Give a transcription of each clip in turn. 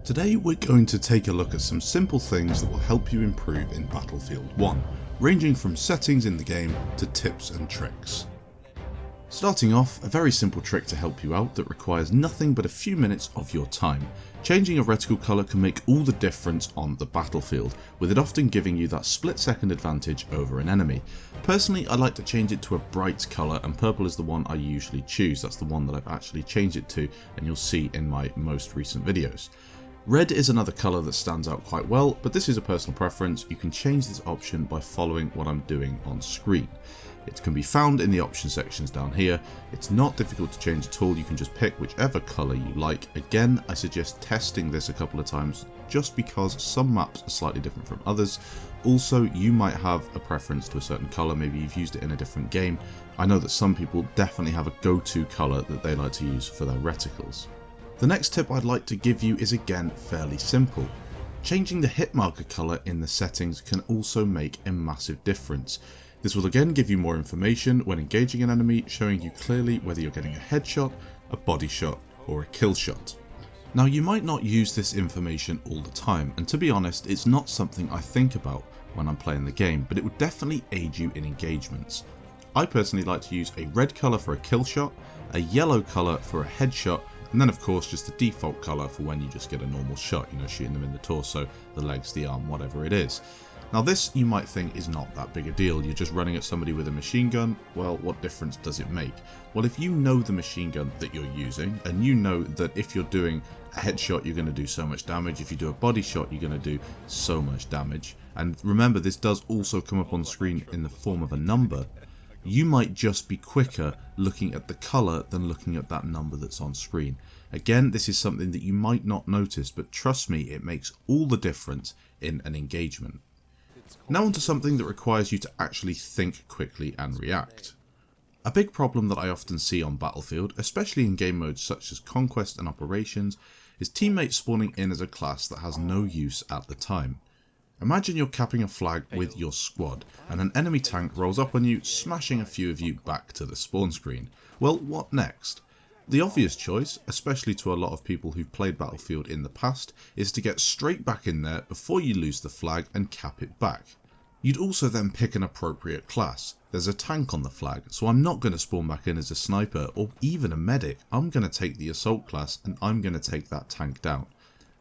Today we're going to take a look at some simple things that will help you improve in Battlefield 1, ranging from settings in the game to tips and tricks. Starting off, a very simple trick to help you out that requires nothing but a few minutes of your time. Changing a reticle colour can make all the difference on the battlefield, with it often giving you that split-second advantage over an enemy. Personally, I like to change it to a bright colour, and purple is the one I usually choose. That's the one that I've actually changed it to, and you'll see in my most recent videos. Red is another colour that stands out quite well, but this is a personal preference. You can change this option by following what I'm doing on screen. It can be found in the option sections down here. It's not difficult to change at all, you can just pick whichever colour you like. Again, I suggest testing this a couple of times just because some maps are slightly different from others. Also, you might have a preference to a certain colour, maybe you've used it in a different game. I know that some people definitely have a go-to colour that they like to use for their reticles. The next tip I'd like to give you is again fairly simple. Changing the hit marker colour in the settings can also make a massive difference. This will again give you more information when engaging an enemy, showing you clearly whether you're getting a headshot, a body shot, or a kill shot. Now, you might not use this information all the time, and to be honest, it's not something I think about when I'm playing the game, but it would definitely aid you in engagements. I personally like to use a red colour for a kill shot, a yellow colour for a headshot, and then of course just the default colour for when you just get a normal shot, shooting them in the torso, the legs, the arm, whatever it is. Now this, you might think, is not that big a deal. You're just running at somebody with a machine gun. Well, what difference does it make? Well, if you know the machine gun that you're using, and you know that if you're doing a headshot you're going to do so much damage, if you do a body shot you're going to do so much damage, and remember this does also come up on screen in the form of a number, you might just be quicker looking at the colour than looking at that number that's on screen. Again, this is something that you might not notice, but trust me, it makes all the difference in an engagement. Now onto something that requires you to actually think quickly and react. A big problem that I often see on Battlefield, especially in game modes such as Conquest and Operations, is teammates spawning in as a class that has no use at the time. Imagine you're capping a flag with your squad, and an enemy tank rolls up on you, smashing a few of you back to the spawn screen. Well, what next? The obvious choice, especially to a lot of people who've played Battlefield in the past, is to get straight back in there before you lose the flag and cap it back. You'd also then pick an appropriate class. There's a tank on the flag, so I'm not going to spawn back in as a sniper or even a medic. I'm going to take the assault class and I'm going to take that tank down.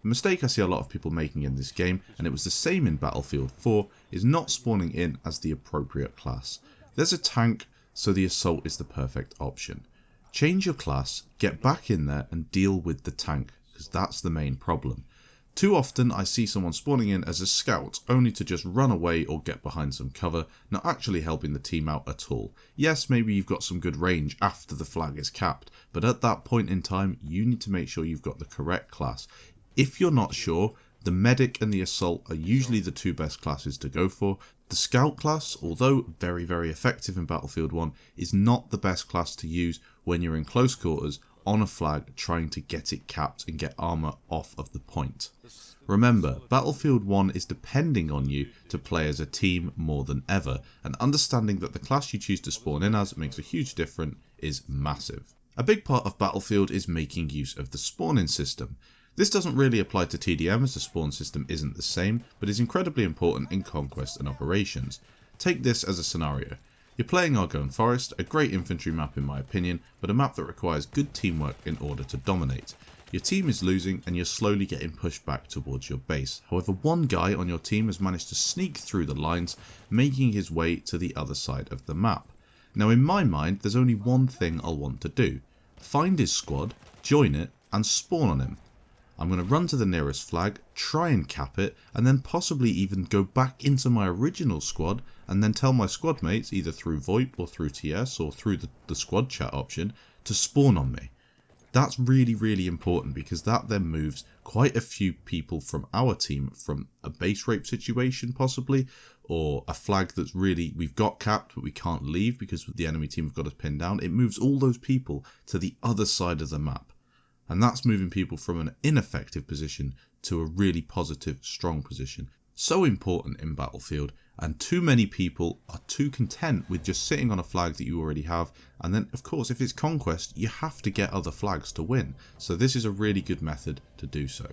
The mistake I see a lot of people making in this game, and it was the same in Battlefield 4, is not spawning in as the appropriate class. There's a tank, so the assault is the perfect option. Change your class, get back in there and deal with the tank, because that's the main problem. Too often I see someone spawning in as a scout only to just run away or get behind some cover, not actually helping the team out at all. Yes, maybe you've got some good range after the flag is capped, but at that point in time you need to make sure you've got the correct class. If you're not sure, the medic and the assault are usually the two best classes to go for. The scout class, although very effective in Battlefield 1, is not the best class to use when you're in close quarters on a flag trying to get it capped and get armour off of the point. Remember, Battlefield 1 is depending on you to play as a team more than ever, and understanding that the class you choose to spawn in as makes a huge difference is massive. A big part of Battlefield is making use of the spawn-in system. This doesn't really apply to TDM as the spawn system isn't the same, but is incredibly important in Conquest and Operations. Take this as a scenario. You're playing Argonne Forest, a great infantry map in my opinion, but a map that requires good teamwork in order to dominate. Your team is losing and you're slowly getting pushed back towards your base. However, one guy on your team has managed to sneak through the lines, making his way to the other side of the map. Now in my mind, there's only one thing I'll want to do. Find his squad, join it, and spawn on him. I'm going to run to the nearest flag, try and cap it, and then possibly even go back into my original squad and then tell my squad mates, either through VoIP or through TS or through the squad chat option, to spawn on me. That's really important, because that then moves quite a few people from our team from a base rape situation possibly, or a flag that's really, we've got capped but we can't leave because the enemy team have got us pinned down. It moves all those people to the other side of the map. And that's moving people from an ineffective position to a really positive, strong position. So important in Battlefield, and too many people are too content with just sitting on a flag that you already have, and then of course if it's Conquest you have to get other flags to win, so this is a really good method to do so.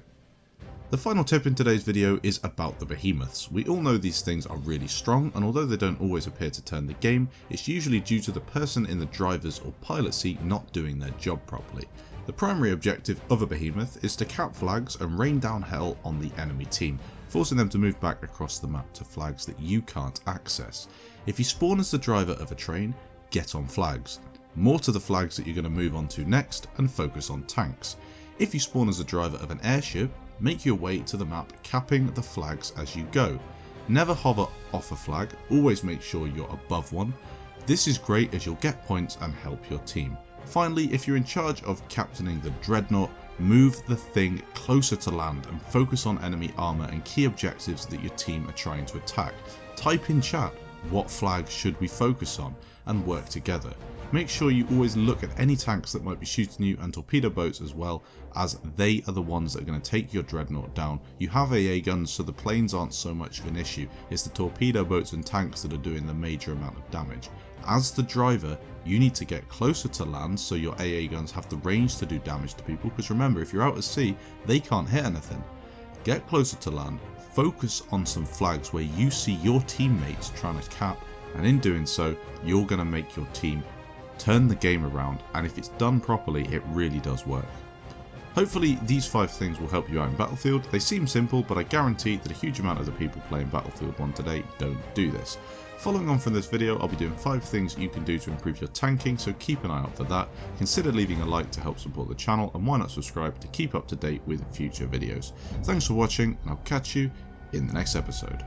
The final tip in today's video is about the behemoths. We all know these things are really strong, and although they don't always appear to turn the game, it's usually due to the person in the driver's or pilot seat not doing their job properly. The primary objective of a behemoth is to cap flags and rain down hell on the enemy team, forcing them to move back across the map to flags that you can't access. If you spawn as the driver of a train, get on flags. More to the flags that you're going to move on to next, and focus on tanks. If you spawn as the driver of an airship, make your way to the map capping the flags as you go. Never hover off a flag, always make sure you're above one. This is great as you'll get points and help your team. Finally, if you're in charge of captaining the dreadnought, move the thing closer to land and focus on enemy armour and key objectives that your team are trying to attack. Type in chat, what flag should we focus on, and work together. Make sure you always look at any tanks that might be shooting you and torpedo boats as well, as they are the ones that are going to take your dreadnought down. You have AA guns, so the planes aren't so much of an issue. It's the torpedo boats and tanks that are doing the major amount of damage. As the driver, you need to get closer to land so your AA guns have the range to do damage to people, because remember, if you're out at sea, they can't hit anything. Get closer to land, focus on some flags where you see your teammates trying to cap, and in doing so, you're going to make your team turn the game around, and if it's done properly, it really does work. Hopefully these 5 things will help you out in Battlefield. They seem simple, but I guarantee that a huge amount of the people playing Battlefield 1 today don't do this. Following on from this video, I'll be doing 5 things you can do to improve your tanking, so keep an eye out for that. Consider leaving a like to help support the channel, and why not subscribe to keep up to date with future videos. Thanks for watching, and I'll catch you in the next episode.